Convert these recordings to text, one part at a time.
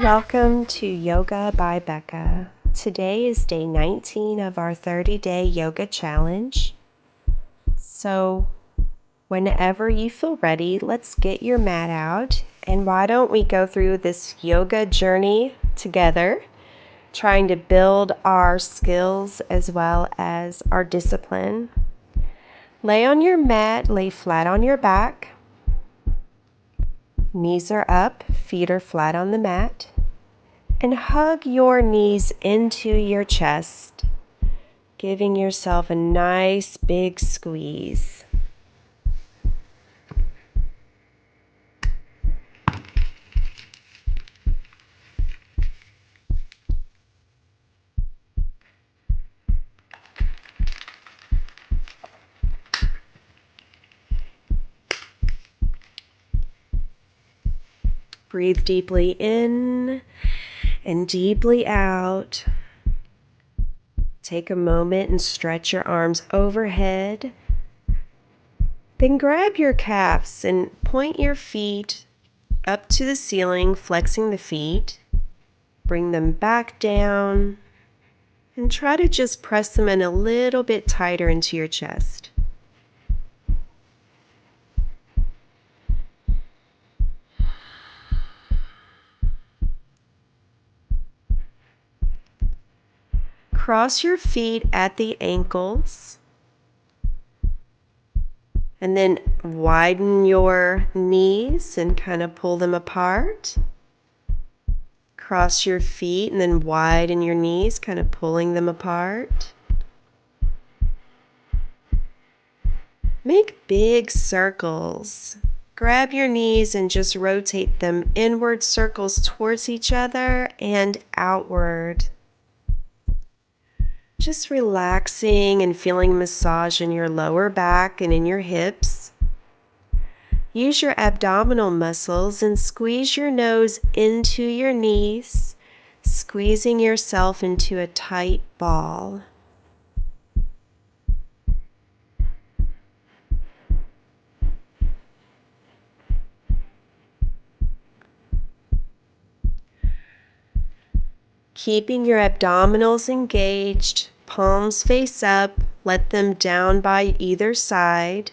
Welcome to Yoga by Beka. Today is day 19 of our 30-day yoga challenge. So whenever you feel ready, let's get your mat out, and why don't we go through this yoga journey together, trying to build our skills as well as our discipline. Lay on your mat, lay flat on your back. Knees are up, feet are flat on the mat. And hug your knees into your chest, giving yourself a nice big squeeze. Breathe deeply in and deeply out. Take a moment and stretch your arms overhead. Then grab your calves and point your feet up to the ceiling, flexing the feet. Bring them back down and try to just press them in a little bit tighter into your chest. Cross your feet at the ankles and then widen your knees and kind of pull them apart. Cross your feet and then widen your knees, kind of pulling them apart. Make big circles. Grab your knees and just rotate them inward circles towards each other and outward. Just relaxing and feeling massage in your lower back and in your hips. Use your abdominal muscles and squeeze your nose into your knees, squeezing yourself into a tight ball. Keeping your abdominals engaged, palms face up, let them down by either side.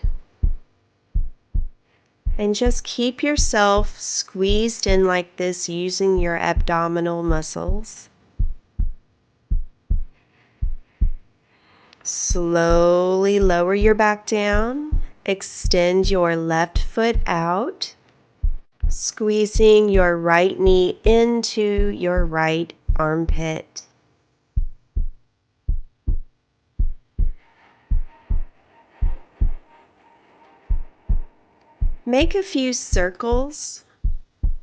And just keep yourself squeezed in like this using your abdominal muscles. Slowly lower your back down. Extend your left foot out, squeezing your right knee into your right armpit. Make a few circles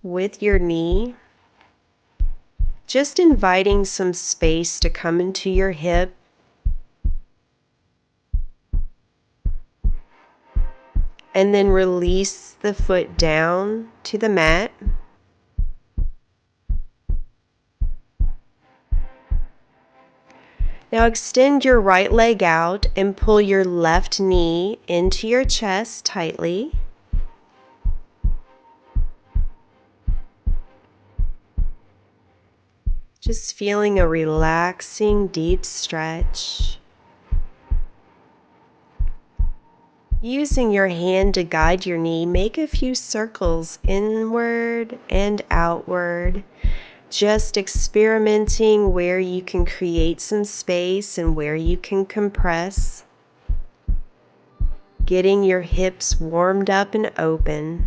with your knee, just inviting some space to come into your hip. And then release the foot down to the mat. Now extend your right leg out and pull your left knee into your chest tightly. Just feeling a relaxing, deep stretch. Using your hand to guide your knee, make a few circles inward and outward. Just experimenting where you can create some space and where you can compress. Getting your hips warmed up and open.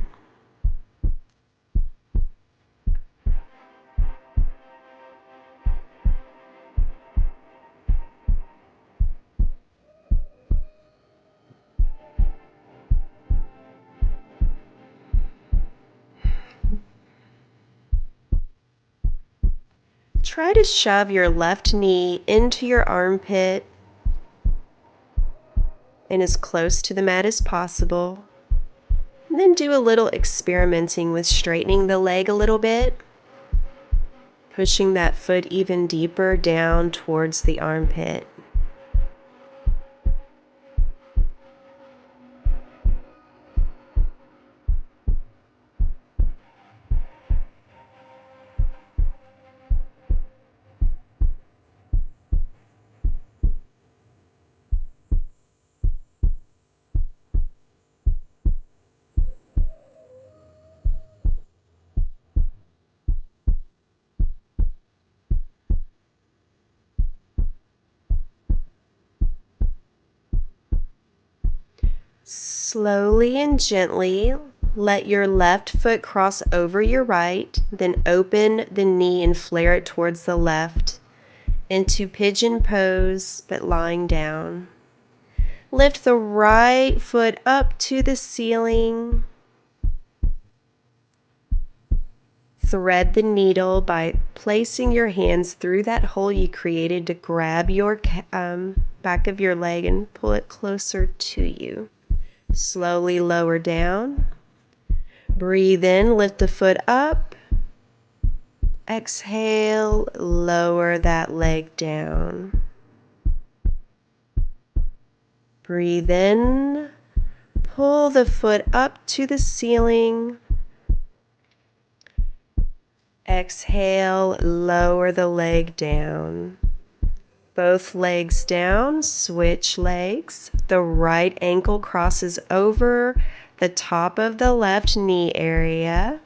Try to shove your left knee into your armpit and as close to the mat as possible. And then do a little experimenting with straightening the leg a little bit, pushing that foot even deeper down towards the armpit. Slowly and gently let your left foot cross over your right, then open the knee and flare it towards the left into pigeon pose, but lying down. Lift the right foot up to the ceiling. Thread the needle by placing your hands through that hole you created to grab your back of your leg and pull it closer to you. Slowly lower down. Breathe in, lift the foot up. Exhale, lower that leg down. Breathe in, pull the foot up to the ceiling. Exhale, lower the leg down. Both legs down, switch legs. The right ankle crosses over the top of the left knee area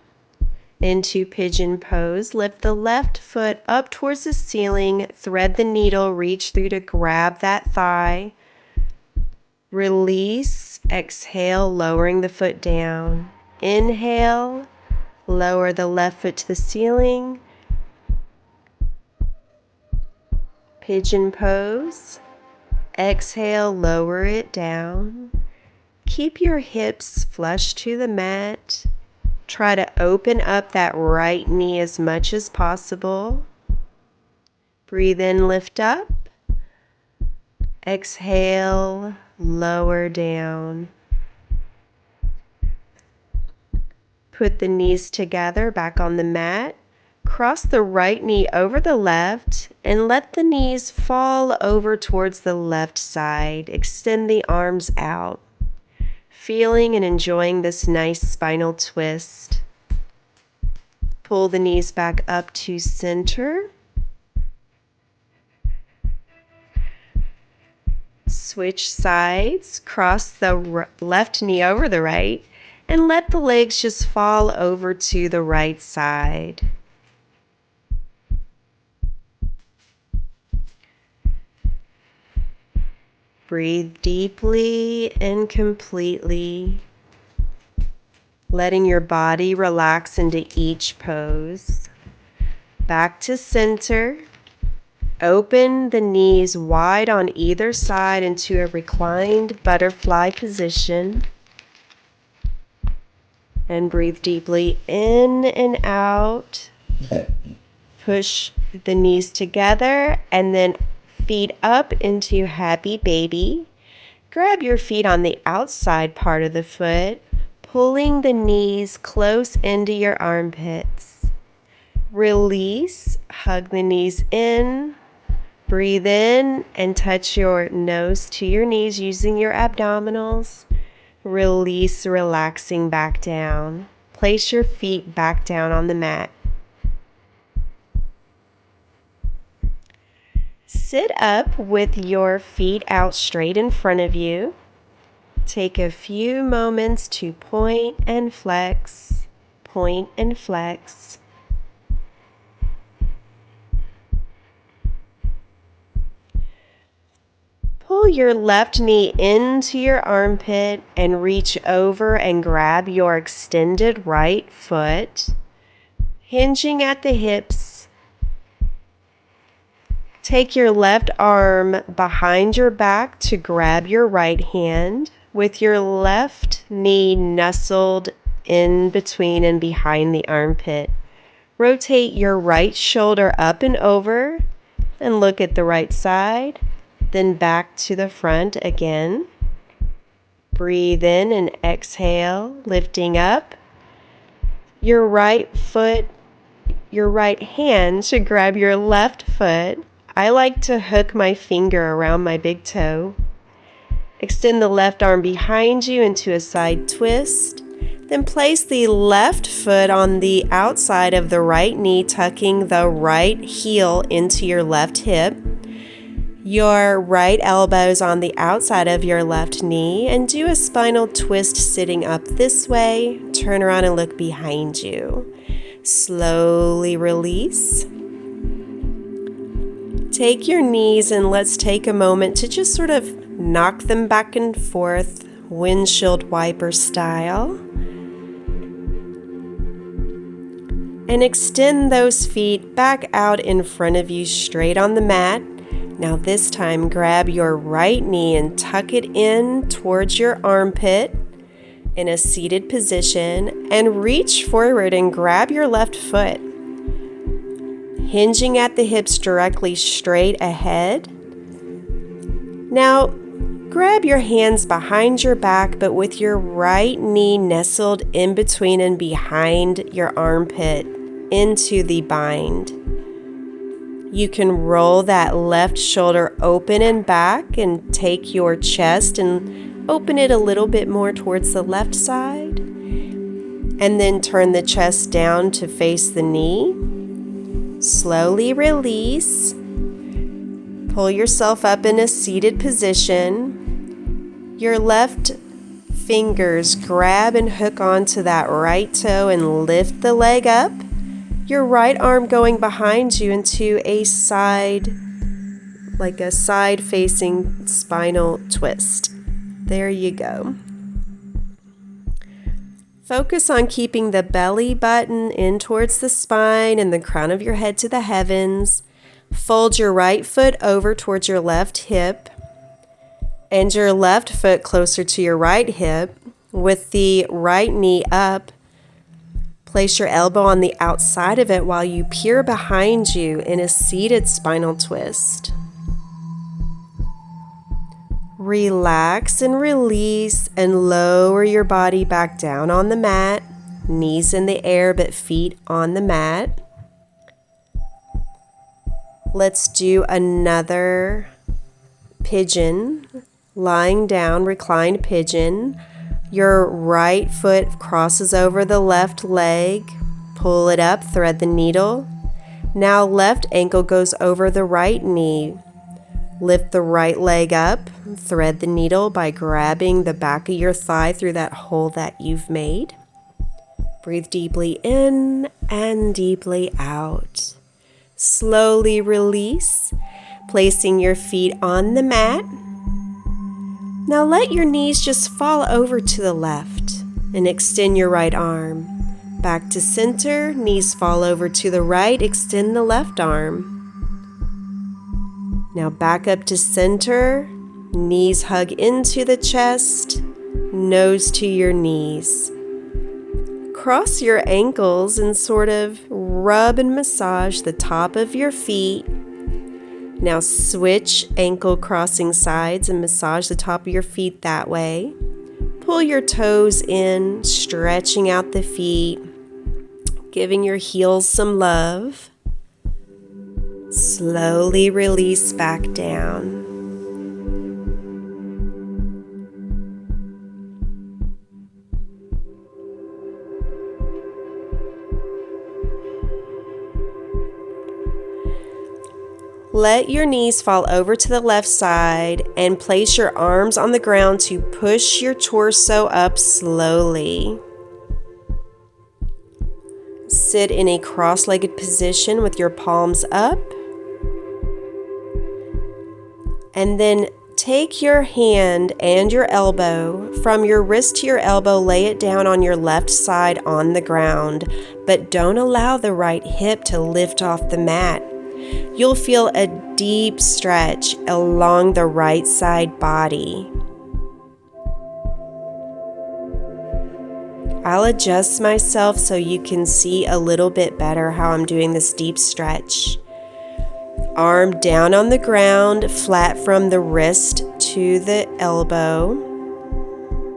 into pigeon pose. Lift the left foot up towards the ceiling. Thread the needle, reach through to grab that thigh. Release, exhale, lowering the foot down. Inhale, lower the left foot to the ceiling. Pigeon pose. Exhale, lower it down. Keep your hips flush to the mat. Try to open up that right knee as much as possible. Breathe in, lift up. Exhale, lower down. Put the knees together back on the mat. Cross the right knee over the left and let the knees fall over towards the left side. Extend the arms out. Feeling and enjoying this nice spinal twist. Pull the knees back up to center. Switch sides. Cross the left knee over the right and let the legs just fall over to the right side. Breathe deeply and completely, letting your body relax into each pose. Back to center. Open the knees wide on either side into a reclined butterfly position. And breathe deeply in and out. Push the knees together and then feet up into happy baby. Grab your feet on the outside part of the foot, pulling the knees close into your armpits. Release, hug the knees in. Breathe in and touch your nose to your knees using your abdominals. Release, relaxing back down. Place your feet back down on the mat. Sit up with your feet out straight in front of you. Take a few moments to point and flex, point and flex. Pull your left knee into your armpit and reach over and grab your extended right foot, hinging at the hips. Take your left arm behind your back to grab your right hand with your left knee nestled in between and behind the armpit. Rotate your right shoulder up and over and look at the right side, then back to the front again. Breathe in and exhale, lifting up. Your right foot, your right hand should grab your left foot. I like to hook my finger around my big toe. Extend the left arm behind you into a side twist. Then place the left foot on the outside of the right knee, tucking the right heel into your left hip. Your right elbow's on the outside of your left knee, and do a spinal twist sitting up this way. Turn around and look behind you. Slowly release. Take your knees and let's take a moment to just sort of knock them back and forth, windshield wiper style. And extend those feet back out in front of you, straight on the mat. Now this time, grab your right knee and tuck it in towards your armpit in a seated position, and reach forward and grab your left foot, hinging at the hips directly straight ahead. Now, grab your hands behind your back, but with your right knee nestled in between and behind your armpit into the bind. You can roll that left shoulder open and back and take your chest and open it a little bit more towards the left side. And then turn the chest down to face the knee. Slowly release. Pull yourself up in a seated position. Your left fingers grab and hook onto that right toe and lift the leg up. Your right arm going behind you into a side, like a side-facing spinal twist. There you go. Focus on keeping the belly button in towards the spine and the crown of your head to the heavens. Fold your right foot over towards your left hip and your left foot closer to your right hip with the right knee up. Place your elbow on the outside of it while you peer behind you in a seated spinal twist. Relax and release and lower your body back down on the mat, knees in the air but feet on the mat. Let's do another pigeon, lying down, reclined pigeon. Your right foot crosses over the left leg. Pull it up, thread the needle. Now left ankle goes over the right knee. Lift the right leg up, thread the needle by grabbing the back of your thigh through that hole that you've made. Breathe deeply in and deeply out. Slowly release, placing your feet on the mat. Now let your knees just fall over to the left and extend your right arm. Back to center, knees fall over to the right, extend the left arm. Now back up to center, knees hug into the chest, nose to your knees. Cross your ankles and sort of rub and massage the top of your feet. Now switch ankle crossing sides and massage the top of your feet that way. Pull your toes in, stretching out the feet, giving your heels some love. Slowly release back down. Let your knees fall over to the left side and place your arms on the ground to push your torso up slowly. Sit in a cross-legged position with your palms up. And then take your hand and your elbow, from your wrist to your elbow, lay it down on your left side on the ground, but don't allow the right hip to lift off the mat. You'll feel a deep stretch along the right side body. I'll adjust myself so you can see a little bit better how I'm doing this deep stretch. Arm down on the ground, flat from the wrist to the elbow.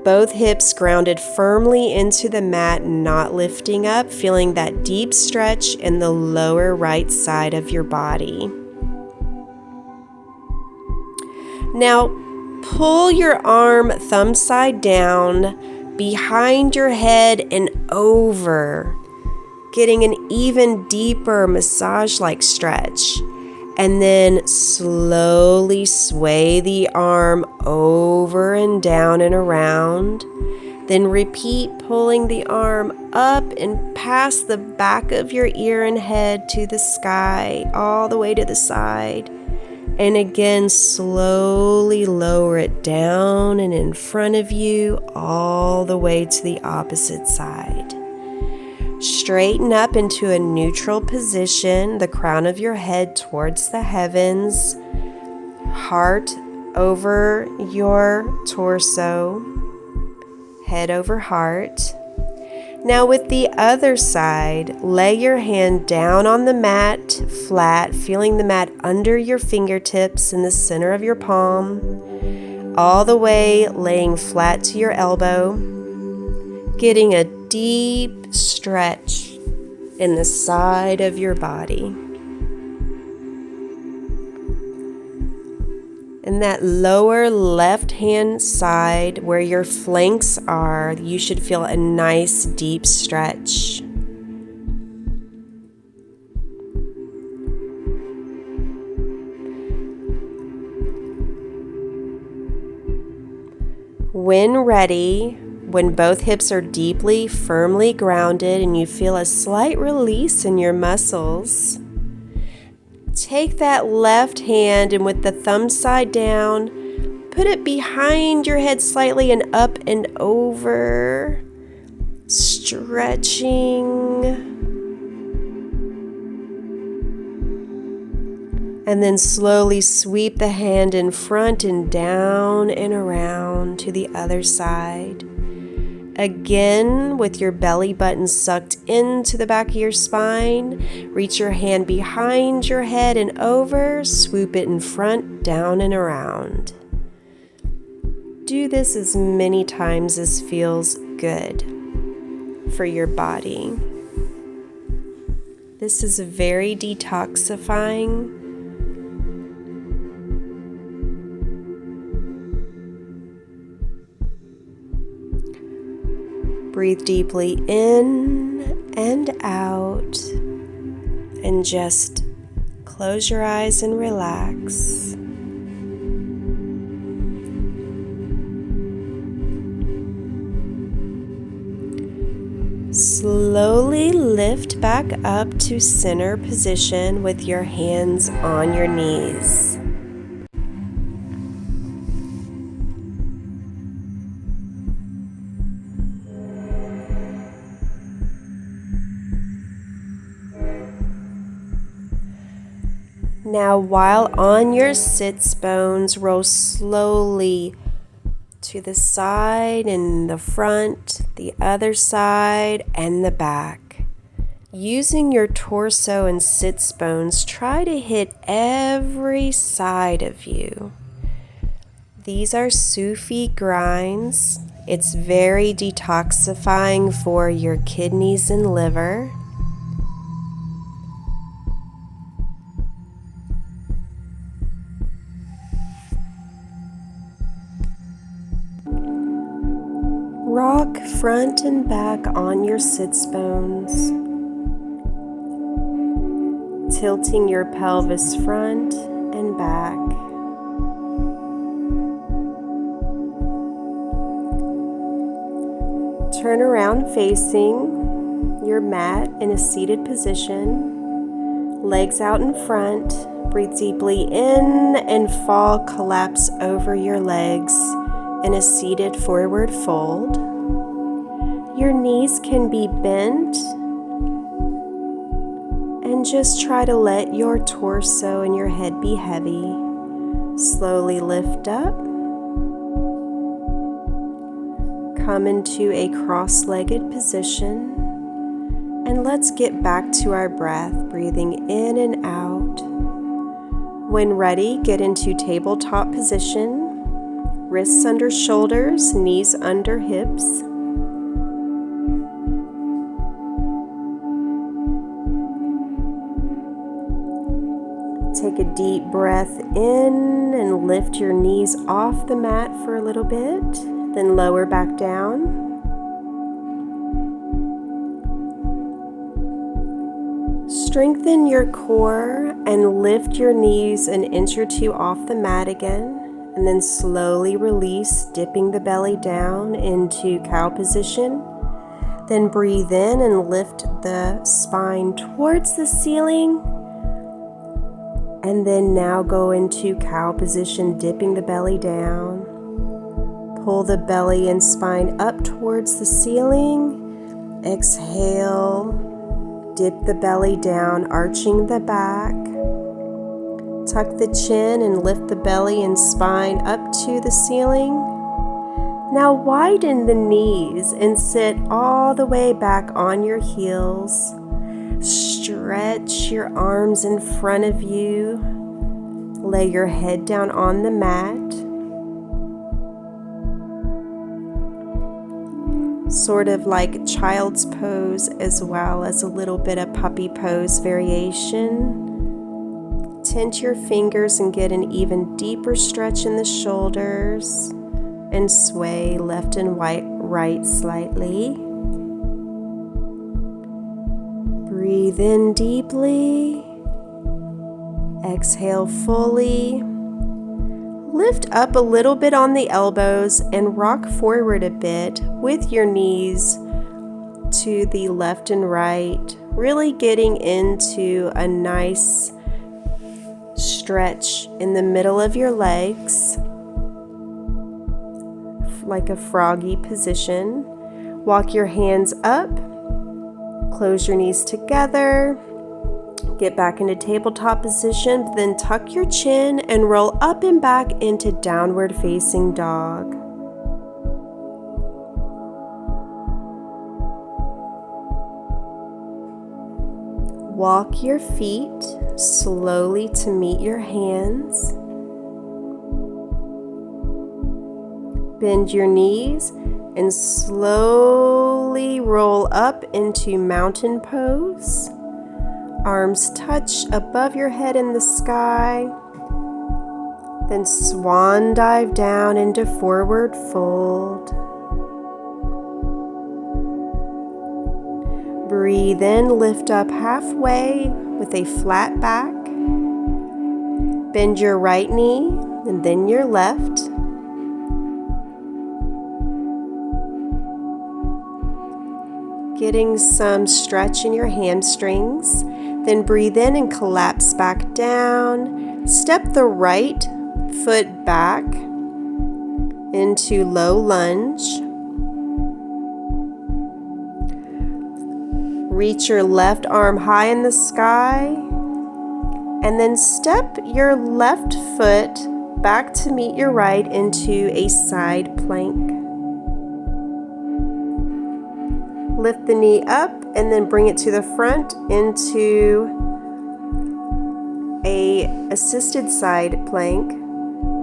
Both hips grounded firmly into the mat, not lifting up, feeling that deep stretch in the lower right side of your body. Now, pull your arm thumb side down, behind your head and over, getting an even deeper massage-like stretch. And then slowly sway the arm over and down and around. Then repeat pulling the arm up and past the back of your ear and head to the sky, all the way to the side. And again, slowly lower it down and in front of you, all the way to the opposite side. Straighten up into a neutral position, the crown of your head towards the heavens, heart over your torso, head over heart. Now with the other side, lay your hand down on the mat, flat, feeling the mat under your fingertips in the center of your palm, all the way laying flat to your elbow, getting a deep stretch in the side of your body. In that lower left-hand side where your flanks are, you should feel a nice deep stretch. When ready, when both hips are deeply, firmly grounded and you feel a slight release in your muscles, take that left hand and with the thumb side down, put it behind your head slightly and up and over, stretching. And then slowly sweep the hand in front and down and around to the other side. Again, with your belly button sucked into the back of your spine, reach your hand behind your head and over, swoop it in front, down and around. Do this as many times as feels good for your body. This is very detoxifying. Breathe deeply in and out, and just close your eyes and relax. Slowly lift back up to center position with your hands on your knees. Now, while on your sits bones, roll slowly to the side and the front, the other side, and the back. Using your torso and sits bones, try to hit every side of you. These are Sufi grinds. It's very detoxifying for your kidneys and liver. Rock front and back on your sits bones, tilting your pelvis front and back. Turn around facing your mat in a seated position, legs out in front. Breathe deeply in and fall, collapse over your legs in a seated forward fold. Your knees can be bent, and just try to let your torso and your head be heavy. Slowly lift up. Come into a cross-legged position, and let's get back to our breath, breathing in and out. When ready, get into tabletop position. Wrists under shoulders, knees under hips. Take a deep breath in and lift your knees off the mat for a little bit, then lower back down. Strengthen your core and lift your knees an inch or two off the mat again. And then slowly release, dipping the belly down into cow position. Then breathe in and lift the spine towards the ceiling. And then now go into cow position, dipping the belly down. Pull the belly and spine up towards the ceiling. Exhale, dip the belly down, arching the back. Tuck the chin and lift the belly and spine up to the ceiling. Now widen the knees and sit all the way back on your heels. Stretch your arms in front of you. Lay your head down on the mat. Sort of like child's pose as well as a little bit of puppy pose variation. Tint your fingers and get an even deeper stretch in the shoulders and sway left and right slightly. Breathe in deeply. Exhale fully. Lift up a little bit on the elbows and rock forward a bit with your knees to the left and right, really getting into a nice stretch in the middle of your legs, like a froggy position. Walk your hands up, close your knees together, get back into tabletop position, then tuck your chin and roll up and back into downward facing dog. Walk your feet slowly to meet your hands. Bend your knees and slowly roll up into mountain pose. Arms touch above your head in the sky. Then swan dive down into forward fold. Breathe in, lift up halfway with a flat back. Bend your right knee and then your left. Getting some stretch in your hamstrings. Then breathe in and collapse back down. Step the right foot back into low lunge. Reach your left arm high in the sky, and then step your left foot back to meet your right into a side plank. Lift the knee up and then bring it to the front into a assisted side plank.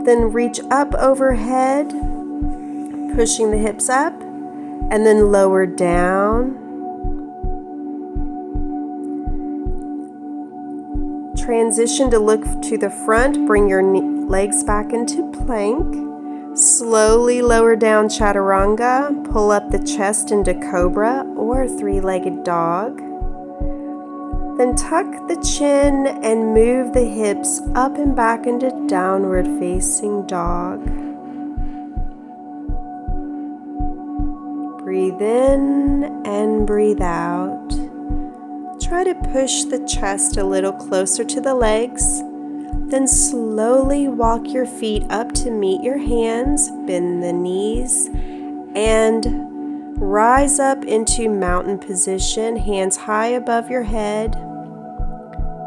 Then reach up overhead, pushing the hips up, and then lower down. Transition to look to the front, bring your legs back into plank. Slowly lower down chaturanga, pull up the chest into cobra or three-legged dog. Then tuck the chin and move the hips up and back into downward facing dog. Breathe in and breathe out. Try to push the chest a little closer to the legs. Then slowly walk your feet up to meet your hands, bend the knees, and rise up into mountain position, hands high above your head.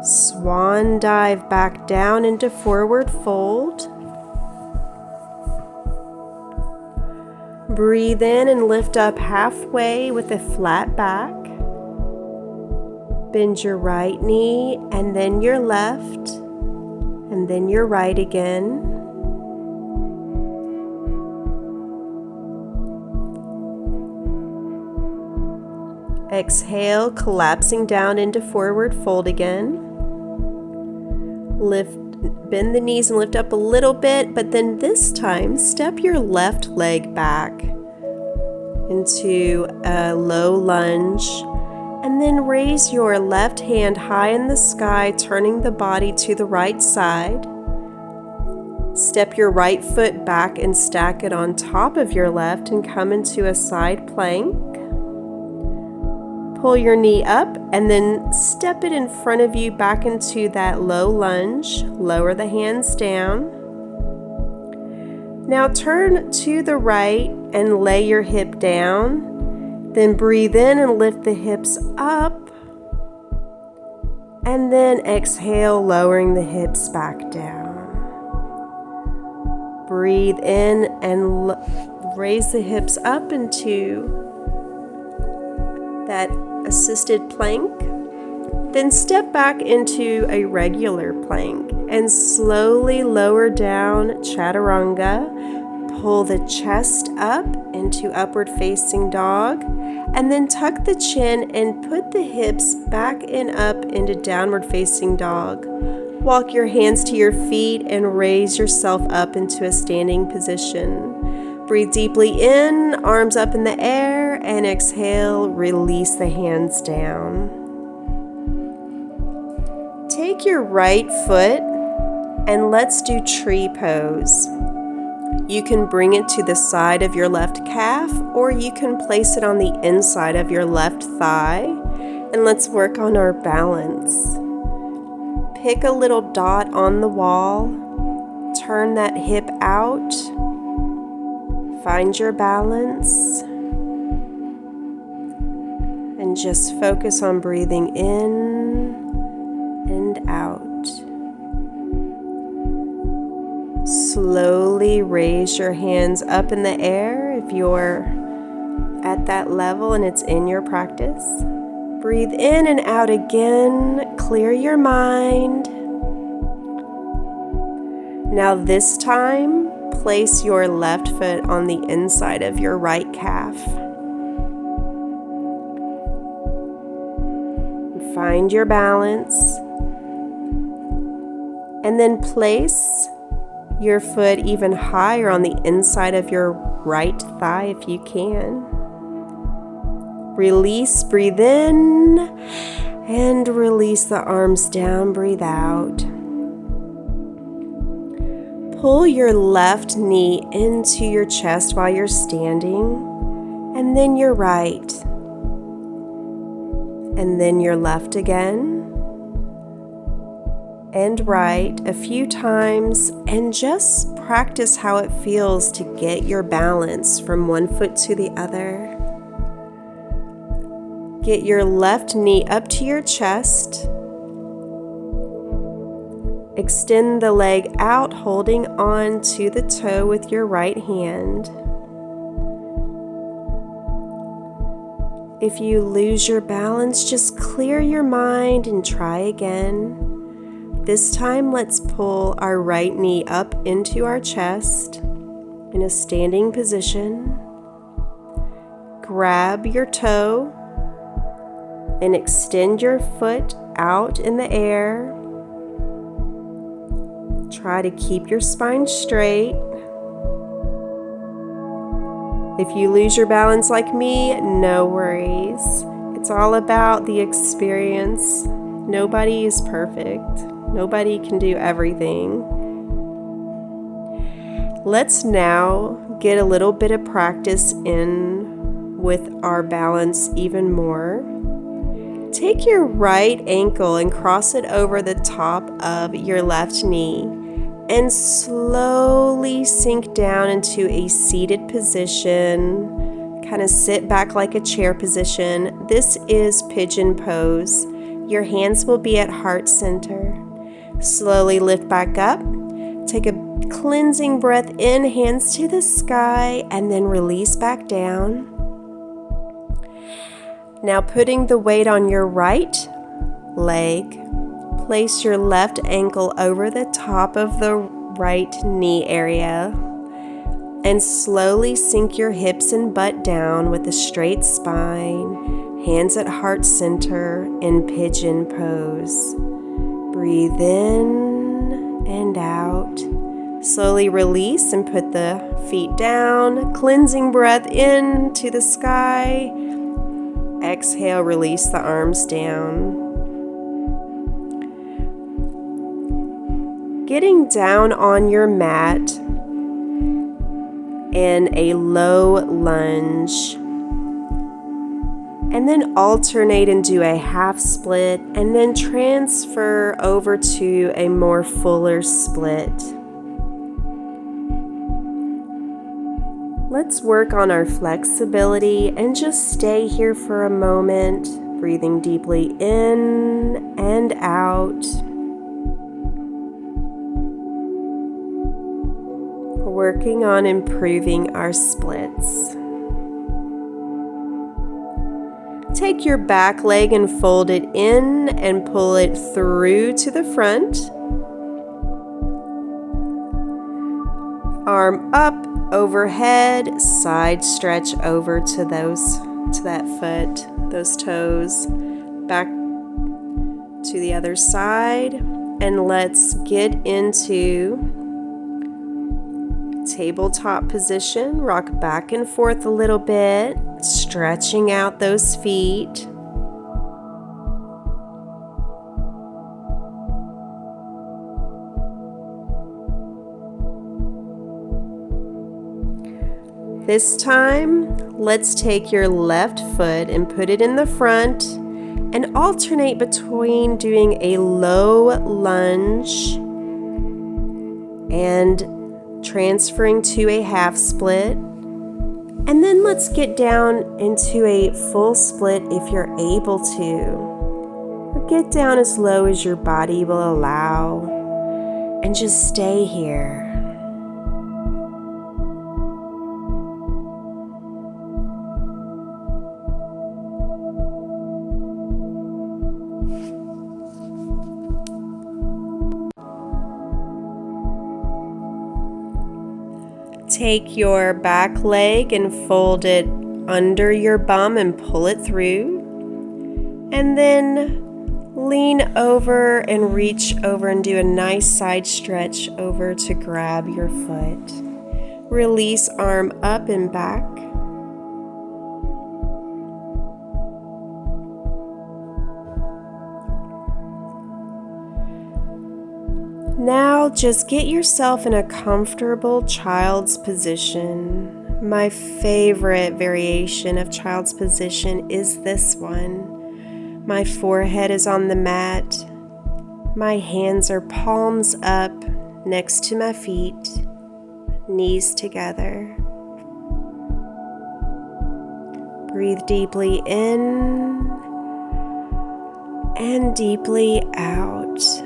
Swan dive back down into forward fold. Breathe in and lift up halfway with a flat back. Bend your right knee and then your left, and then your right again. Exhale, collapsing down into forward fold again. Bend the knees and lift up a little bit, but then this time step your left leg back into a low lunge. And then raise your left hand high in the sky, turning the body to the right side. Step your right foot back and stack it on top of your left and come into a side plank. Pull your knee up and then step it in front of you back into that low lunge. Lower the hands down. Now turn to the right and lay your hip down. Then breathe in and lift the hips up. And then exhale, lowering the hips back down. Breathe in and raise the hips up into that assisted plank. Then step back into a regular plank and slowly lower down chaturanga. Pull the chest up into upward facing dog, and then tuck the chin and put the hips back and up into downward facing dog. Walk your hands to your feet and raise yourself up into a standing position. Breathe deeply in, arms up in the air, and exhale, release the hands down. Take your right foot and let's do tree pose. You can bring it to the side of your left calf, or you can place it on the inside of your left thigh. And let's work on our balance. Pick a little dot on the wall, turn that hip out, find your balance, and just focus on breathing in and out. Slowly raise your hands up in the air if you're at that level and it's in your practice. Breathe in and out again. Clear your mind. Now this time, place your left foot on the inside of your right calf. Find your balance. And then place your foot even higher on the inside of your right thigh if you can. Release, breathe in, and release the arms down, breathe out. Pull your left knee into your chest while you're standing, and then your right, and then your left again, and right a few times, and just practice how it feels to get your balance from one foot to the other. Get your left knee up to your chest. Extend the leg out, holding on to the toe with your right hand. If you lose your balance, just clear your mind and try again. This time, let's pull our right knee up into our chest in a standing position. Grab your toe and extend your foot out in the air. Try to keep your spine straight. If you lose your balance like me, no worries. It's all about the experience. Nobody is perfect. Nobody can do everything. Let's now get a little bit of practice in with our balance even more. Take your right ankle and cross it over the top of your left knee and slowly sink down into a seated position. Kind of sit back like a chair position. This is pigeon pose. Your hands will be at heart center. Slowly lift back up. Take a cleansing breath in, hands to the sky, and then release back down. Now putting the weight on your right leg, place your left ankle over the top of the right knee area and slowly sink your hips and butt down with a straight spine, hands at heart center in pigeon pose. Breathe in and out. Slowly release and put the feet down. Cleansing breath in to the sky. Exhale, release the arms down. Getting down on your mat in a low lunge. And then alternate and do a half split, and then transfer over to a more fuller split. Let's work on our flexibility and just stay here for a moment, breathing deeply in and out. Working on improving our splits. Take your back leg and fold it in and pull it through to the front. Arm up, overhead, side stretch over to that foot, those toes. Back to the other side, and let's get into tabletop position. Rock back and forth a little bit, stretching out those feet. This time, let's take your left foot and put it in the front and alternate between doing a low lunge and transferring to a half split. And then let's get down into a full split if you're able to. Or get down as low as your body will allow and just stay here. Take your back leg and fold it under your bum and pull it through. And then lean over and reach over and do a nice side stretch over to grab your foot. Release arm up and back. Now just get yourself in a comfortable child's position. My favorite variation of child's position is this one. My forehead is on the mat. My hands are palms up next to my feet, knees together. Breathe deeply in and deeply out.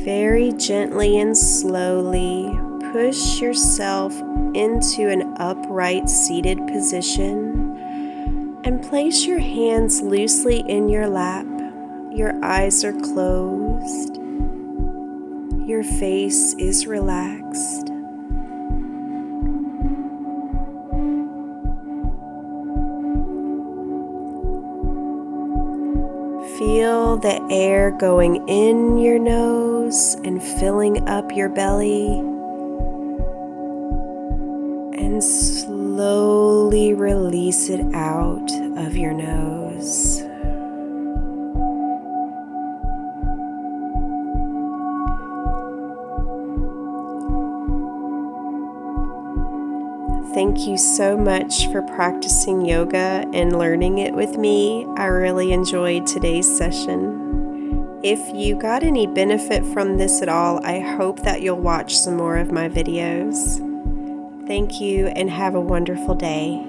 Very gently and slowly push yourself into an upright seated position and place your hands loosely in your lap. Your eyes are closed. Your face is relaxed. Feel the air going in your nose and filling up your belly, and slowly release it out of your nose. Thank you so much for practicing yoga and learning it with me. I really enjoyed today's session. If you got any benefit from this at all, I hope that you'll watch some more of my videos. Thank you and have a wonderful day.